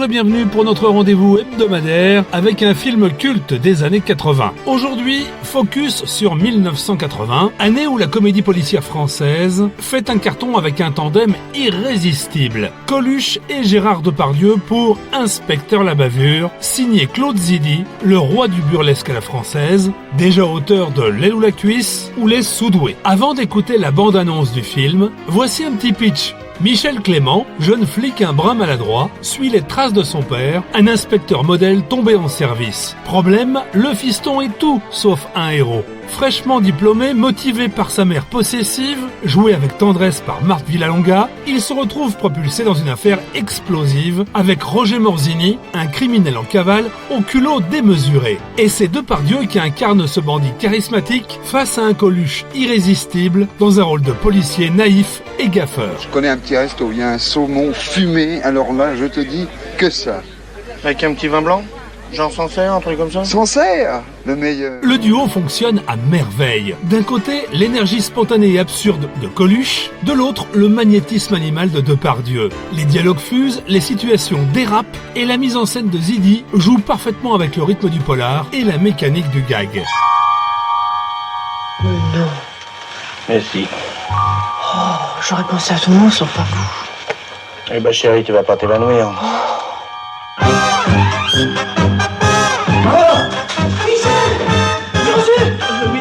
Bonjour et bienvenue pour notre rendez-vous hebdomadaire avec un film culte des années 80. Aujourd'hui, focus sur 1980, année où la comédie policière française fait un carton avec un tandem irrésistible. Coluche et Gérard Depardieu pour Inspecteur la bavure, signé Claude Zidi, le roi du burlesque à la française, déjà auteur de L'aile ou la cuisse ou Les Sous-doués. Avant d'écouter la bande-annonce du film, voici un petit pitch. Michel Clément, jeune flic un brin maladroit, suit les traces de son père, un inspecteur modèle tombé en service. Problème, le fiston est tout sauf un héros. Fraîchement diplômé, motivé par sa mère possessive, joué avec tendresse par Marthe Villalonga, il se retrouve propulsé dans une affaire explosive avec Roger Morzini, un criminel en cavale au culot démesuré. Et c'est Depardieu qui incarne ce bandit charismatique face à un Coluche irrésistible dans un rôle de policier naïf et gaffeur. Je connais un petit resto où il y a un saumon fumé, alors là, je te dis que ça. Avec un petit vin blanc ? Genre Sancerre, un truc comme ça ? Sancerre, le meilleur. Le duo fonctionne à merveille. D'un côté, l'énergie spontanée et absurde de Coluche, de l'autre, le magnétisme animal de Depardieu. Les dialogues fusent, les situations dérapent et la mise en scène de Zidi joue parfaitement avec le rythme du polar et la mécanique du gag. Non. Merci. Oh, j'aurais pensé à tout le monde sauf à vous. Eh ben chérie, tu vas pas t'évanouir.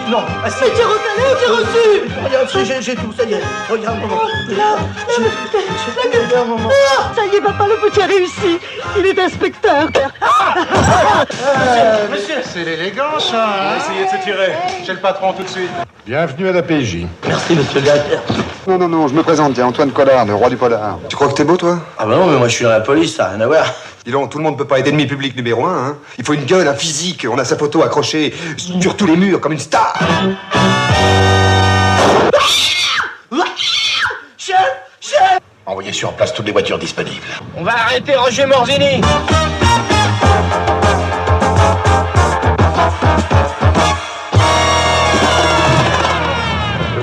Non, Mais t'es recalé ou t'es reçu? regarde, j'ai tout, ça y est. Regarde, maman. Regarde, maman. Ça y est, papa, le petit a réussi. Il est inspecteur. Monsieur, c'est l'élégance, ça, hein. Essayez de se tirer. J'ai le patron tout de suite. Bienvenue à la PJ. Merci, monsieur le directeur. Non, je me présente, t'es Antoine Collard, le roi du polar. Tu crois que t'es beau, toi? Ah bah non, mais moi je suis dans la police, ça n'a rien à voir. Dis donc, tout le monde peut pas être ennemi public numéro 1, hein. Il faut une gueule, un physique, on a sa photo accrochée sur tous les murs comme une star. Chef! Envoyez sur place toutes les voitures disponibles. On va arrêter Roger Morzini.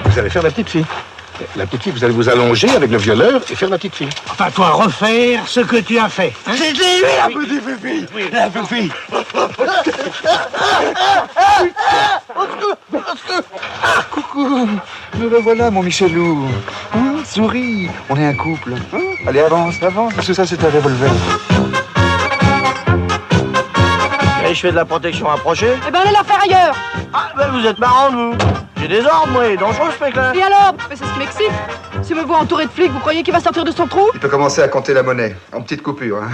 Vous allez faire la petite fille. La petite fille, vous allez vous allonger avec le violeur et faire la petite fille. Enfin, toi, refaire ce que tu as fait. Hein? C'est lui, la petite fille. Oui. La petite fille. Coucou, me revoilà, mon Michelou. Hein, souris, on est un couple. Hein, allez, avance, parce que ça, c'est un revolver. Et je fais de la protection rapprochée. Eh ben, allez la faire ailleurs. Ah, ben vous êtes marrant, vous. J'ai des ordres, moi, et dangereux, ce mec-là. Et alors? Mais c'est ce qui m'excite. Si me voit entouré de flics, vous croyez qu'il va sortir de son trou? Il peut commencer à compter la monnaie, en petites coupures. Hein.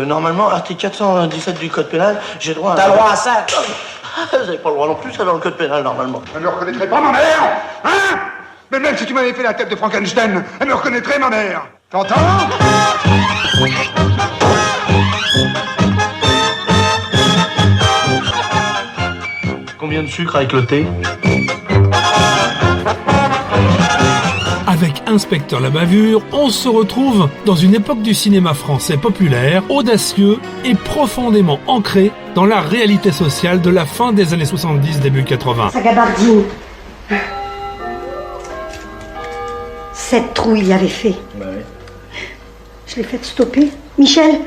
Normalement, article 417 du code pénal, j'ai droit à... T'as droit à ça. Vous n'avez pas le droit non plus, ça, dans le code pénal, normalement. Elle me reconnaîtrait pas, ma mère. Hein? Mais même si tu m'avais fait la tête de Frankenstein, elle me reconnaîtrait, ma mère. T'entends? Combien de sucre avec le thé? Avec Inspecteur la bavure, on se retrouve dans une époque du cinéma français populaire, audacieux et profondément ancré dans la réalité sociale de la fin des années 70, début 80. Sa gabardine. Cette trouille il avait fait. Bah oui. Je l'ai fait stopper. Michel,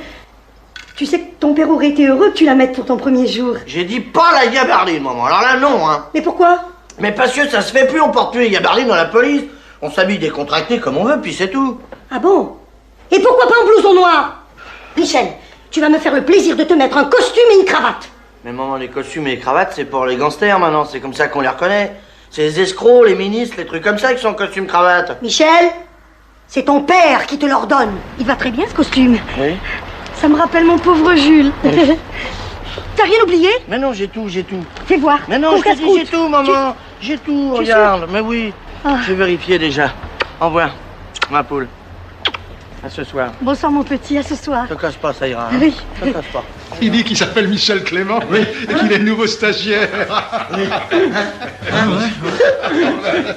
tu sais que ton père aurait été heureux que tu la mettes pour ton premier jour. J'ai dit pas la gabardine, maman. Alors là, non, hein. Mais pourquoi? Mais parce que ça se fait plus, on porte plus les gabardines dans la police. On s'habille décontracté comme on veut, puis c'est tout. Ah bon? Et pourquoi pas en blouson noir? Michel, tu vas me faire le plaisir de te mettre un costume et une cravate. Mais maman, les costumes et les cravates, c'est pour les gangsters maintenant. C'est comme ça qu'on les reconnaît. C'est les escrocs, les ministres, les trucs comme ça qui sont en costume-cravate. Michel, c'est ton père qui te l'ordonne. Il va très bien ce costume. Oui. Ça me rappelle mon pauvre Jules. T'as rien oublié? Mais non, j'ai tout. Fais voir. Mais non, Ton je te dis, casse-croûte. j'ai tout, maman. J'ai tout, Tu regarde. Mais oui, Ah. j'ai vérifié déjà. Au revoir, ma poule. À ce soir. Bonsoir mon petit, à ce soir. Te casse pas, ça ira. Hein. Oui. Te casse pas. Il dit qu'il s'appelle Michel Clément et qu'il est nouveau stagiaire.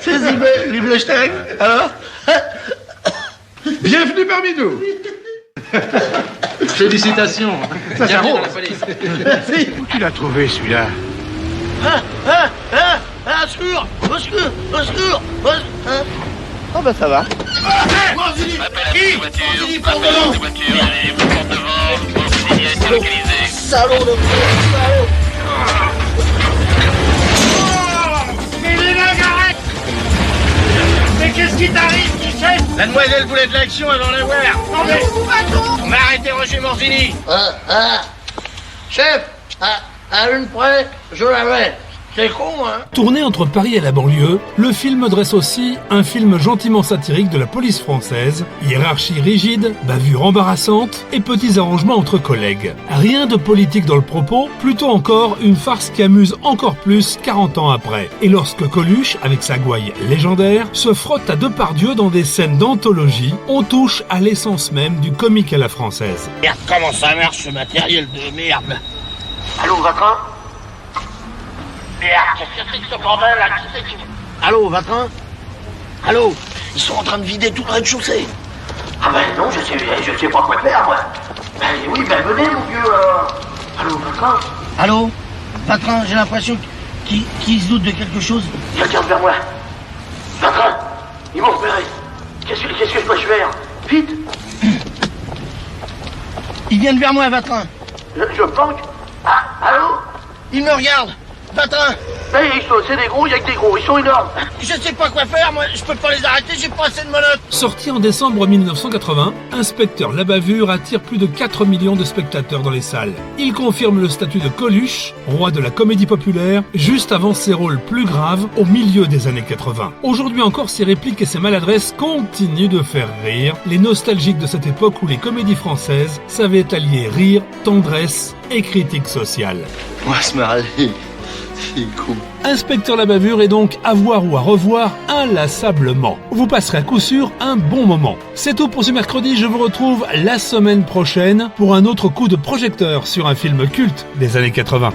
C'est Liebelstein, alors? Bienvenue parmi nous. Félicitations. Ça Bienvenue roule. dans la police. Merci. Où tu l'as trouvé, celui-là? Au secours! Oh bah ça va. Salaud de Mais les mecs, arrête! Mais qu'est-ce qui t'arrive, Michel? La demoiselle voulait de l'action avant la voir. Non mais... On va arrêter Roger Morzini. Chef, à une près, je l'avais. C'est con, hein? Tourné entre Paris et la banlieue, le film dresse aussi un film gentiment satirique de la police française, hiérarchie rigide, bavure embarrassante et petits arrangements entre collègues. Rien de politique dans le propos, plutôt encore une farce qui amuse encore plus 40 ans après. Et lorsque Coluche, avec sa gouaille légendaire, se frotte à Depardieu dans des scènes d'anthologie, on touche à l'essence même du comique à la française. Merde, comment ça marche ce matériel de merde? Allô, Vatrin? Merde, qu'est-ce que c'est que ce bordel là? Allô, Vatrin? Allô? Ils sont en train de vider tout le rez-de-chaussée. Ah ben non, je sais pas quoi faire, moi. Ben oui, ben venez, mon vieux. Allô, Vatrin? Allô? Patron, j'ai l'impression qu'il se doute de quelque chose. Il regarde vers moi. Vatrin, ils m'ont repéré. Qu'est-ce que je dois faire? Vite! Ils viennent vers moi, Vatrin. Je planque? Ah, allô? Ils me regardent. Vatrin. Mais c'est des gros, il y a que des gros, ils sont énormes. Je sais pas quoi faire, moi, je peux pas les arrêter, j'ai pas assez de menottes. Sorti en décembre 1980, Inspecteur la bavure attire plus de 4 millions de spectateurs dans les salles. Il confirme le statut de Coluche, roi de la comédie populaire, juste avant ses rôles plus graves au milieu des années 80. Aujourd'hui encore, ses répliques et ses maladresses continuent de faire rire les nostalgiques de cette époque où les comédies françaises savaient allier rire, tendresse et critique sociale. On va se marrer. C'est cool. Inspecteur la bavure est donc à voir ou à revoir inlassablement. Vous passerez à coup sûr un bon moment. C'est tout pour ce mercredi, je vous retrouve la semaine prochaine pour un autre coup de projecteur sur un film culte des années 80.